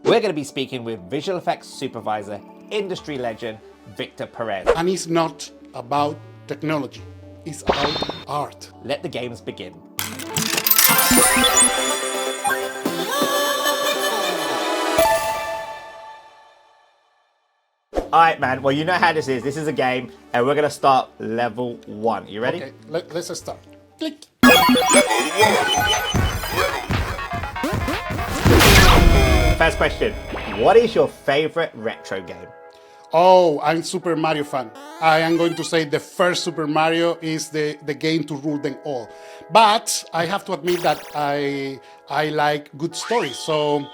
We're going to be speaking with visual effects supervisor, industry legend, Victor Perez. And it's not about technology, it's about art. Let the games begin. All right, man. Well, you know how this is. This is a game, and we're going to start level 1. You ready? Okay, let's start. Click. First question. What is your favorite retro game? Oh, I'm Super Mario fan. I am going to say the first Super Mario is the game to rule them all. But I have to admit that I like good stories. So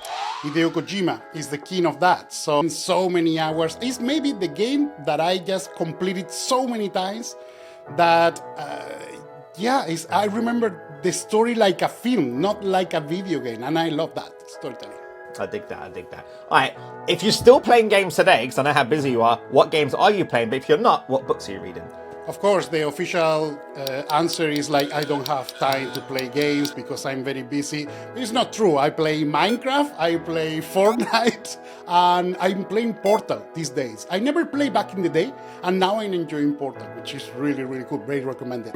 Hideo Kojima is the king of that. So many hours. It's maybe the game that I just completed so many times that, I remember the story like a film, not like a video game. And I love that storytelling. I dig that. All right, if you're still playing games today, because I know how busy you are, what games are you playing? But if you're not, what books are you reading? Of course, the official answer is like, I don't have time to play games because I'm very busy. It's not true. I play Minecraft, I play Fortnite, and I'm playing Portal these days. I never played back in the day, and now I'm enjoying Portal, which is really, really cool. Very recommended.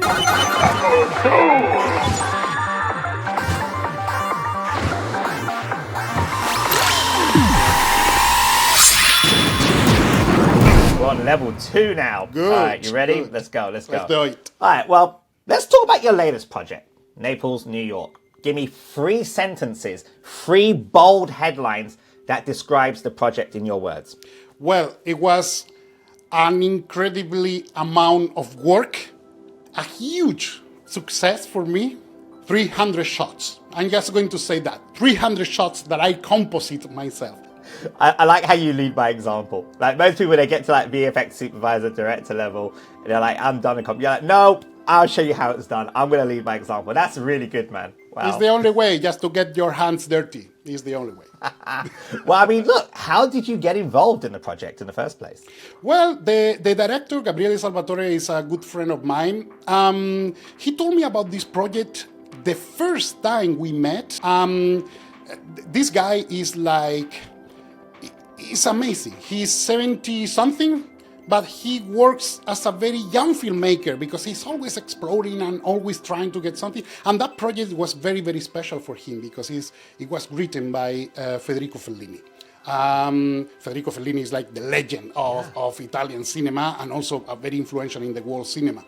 We're on level 2 now. Good. All right, you ready? Good. Let's go. Let's do it. All right, well, let's talk about your latest project, Naples, New York. Give me 3 sentences, 3 bold headlines that describes the project in your words. Well, it was an incredibly amount of work, a huge success for me, 300 shots. I'm just going to say that, 300 shots that I composite myself. I like how you lead by example. Like most people, they get to like VFX supervisor, director level, and they're like, I'm done. You're like, no, I'll show you how it's done. I'm going to lead by example. That's really good, man. Wow. It's the only way, just to get your hands dirty. It's the only way. Well, I mean, look, how did you get involved in the project in the first place? Well, the director, Gabriele Salvatore, is a good friend of mine. He told me about this project the first time we met. This guy is like... It's amazing. He's 70-something, but he works as a very young filmmaker because he's always exploring and always trying to get something. And that project was very, very special for him because it was written by Federico Fellini. Federico Fellini is like the legend of Italian cinema and also very influential in the world cinema.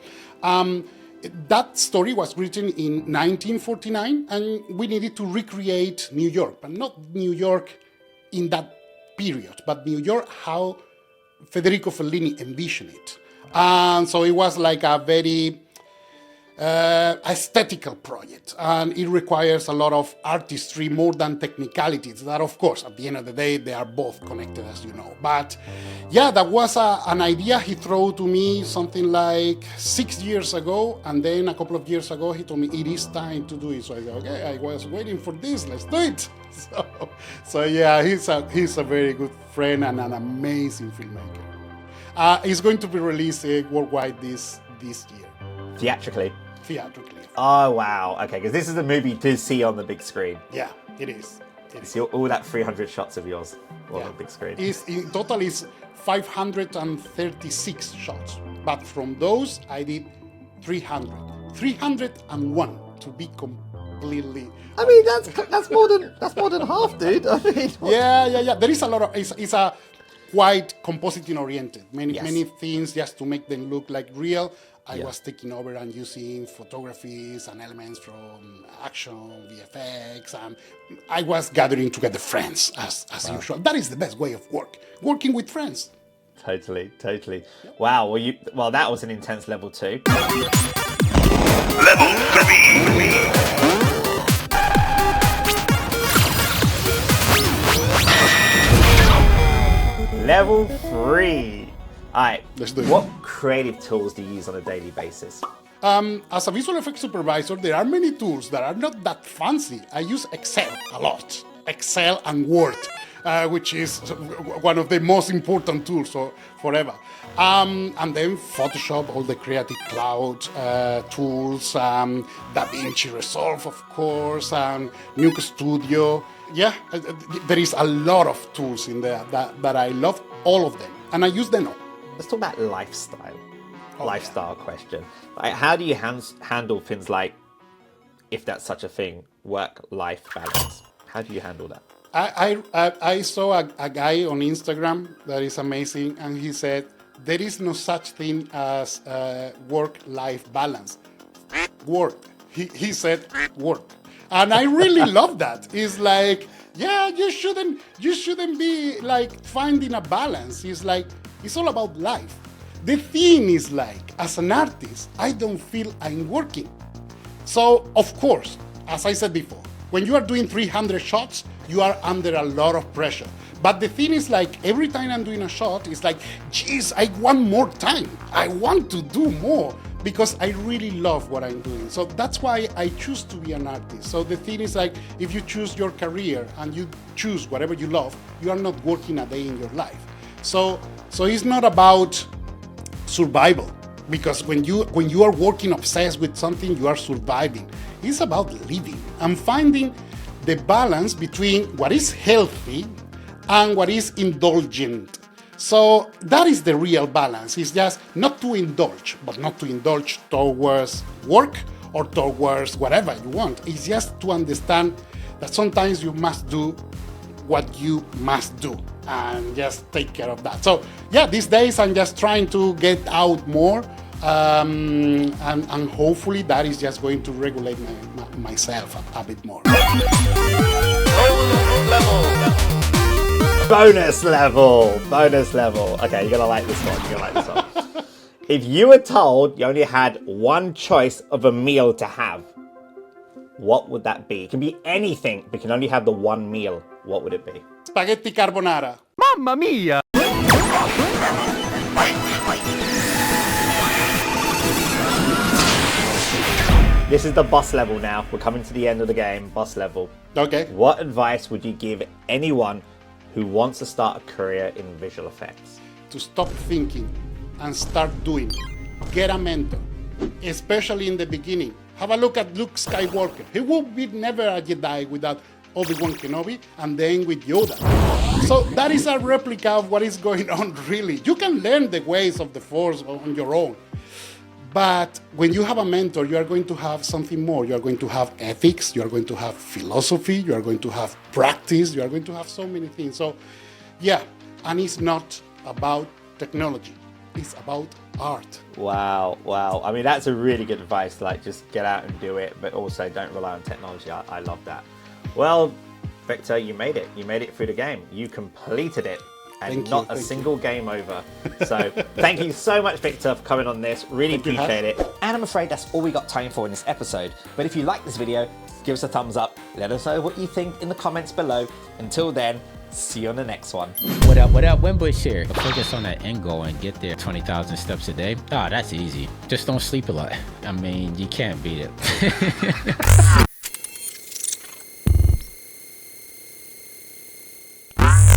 That story was written in 1949, and we needed to recreate New York, but not New York in that period, but New York, how Federico Fellini envisioned it. And so it was like a very aesthetical project, and it requires a lot of artistry more than technicalities. That, of course, at the end of the day, they are both connected, as you know. But yeah, that was an idea he threw to me something like 6 years ago, and then a couple of years ago, he told me it is time to do it. So I said, okay, I was waiting for this, let's do it. So yeah, he's a very good friend and an amazing filmmaker. It's going to be released worldwide this year. Theatrically? Theatrically. Oh, wow. Okay, because this is a movie to see on the big screen. Yeah, it is. See all that 300 shots of yours on the big screen. In total is 536 shots. But from those, I did 300. 301 to be completely... I mean, that's more than half, dude. I mean, yeah. There is a lot of... It's a quite compositing oriented. Many things just to make them look like real. I was taking over and using photographies and elements from action, VFX, and I was gathering together friends as usual. That is the best way of working with friends. Totally. Wow. Well, that was an intense level 2. Level 3. Level 3. All right, let's do it. What creative tools do you use on a daily basis? As a visual effects supervisor, there are many tools that are not that fancy. I use Excel a lot. Excel and Word, which is one of the most important tools forever. And then Photoshop, all the Creative Cloud tools, DaVinci Resolve, of course, Nuke Studio. Yeah, there is a lot of tools in there that I love, all of them, and I use them all. Let's talk about lifestyle question. Like, how do you handle things like, if that's such a thing, work-life balance? How do you handle that? I saw a guy on Instagram that is amazing, and he said, there is no such thing as work-life balance. Work. He said work. And I really love that. It's like, yeah, you shouldn't be like finding a balance. It's like, it's all about life. The thing is like, as an artist, I don't feel I'm working. So, of course, as I said before, when you are doing 300 shots, you are under a lot of pressure. But the thing is like, every time I'm doing a shot, it's like, geez, I want more time. I want to do more because I really love what I'm doing. So that's why I choose to be an artist. So the thing is like, if you choose your career and you choose whatever you love, you are not working a day in your life. So it's not about survival, because when you are working obsessed with something, you are surviving. It's about living and finding the balance between what is healthy and what is indulgent. So that is the real balance. It's just not to indulge, but not to indulge towards work or towards whatever you want. It's just to understand that sometimes you must do what you must do and just take care of that. So yeah, these days I'm just trying to get out more, and hopefully that is just going to regulate myself a bit more. Bonus level. Okay, you're gonna like this one. If you were told you only had one choice of a meal to have, what would that be? It can be anything, but you can only have the one meal. What would it be? Spaghetti carbonara. Mamma mia! This is the boss level now. We're coming to the end of the game, boss level. Okay. What advice would you give anyone who wants to start a career in visual effects? To stop thinking and start doing. Get a mentor, especially in the beginning. Have a look at Luke Skywalker. He would be never a Jedi without Obi-Wan Kenobi, and then with Yoda. So that is a replica of what is going on, really. You can learn the ways of the Force on your own. But when you have a mentor, you are going to have something more. You are going to have ethics, you are going to have philosophy, you are going to have practice, you are going to have so many things. So yeah, and it's not about technology, it's about art. Wow. I mean, that's a really good advice, like just get out and do it, but also don't rely on technology. I love that. Well, Victor, you made it. You made it through the game. You completed it. And not a single game over. So thank you so much, Victor, for coming on this. Really appreciate it. And I'm afraid that's all we got time for in this episode. But if you like this video, give us a thumbs up. Let us know what you think in the comments below. Until then, see you on the next one. What up, Wimbush here. Focus on that end goal and get there 20,000 steps a day. Oh, that's easy. Just don't sleep a lot. I mean, you can't beat it.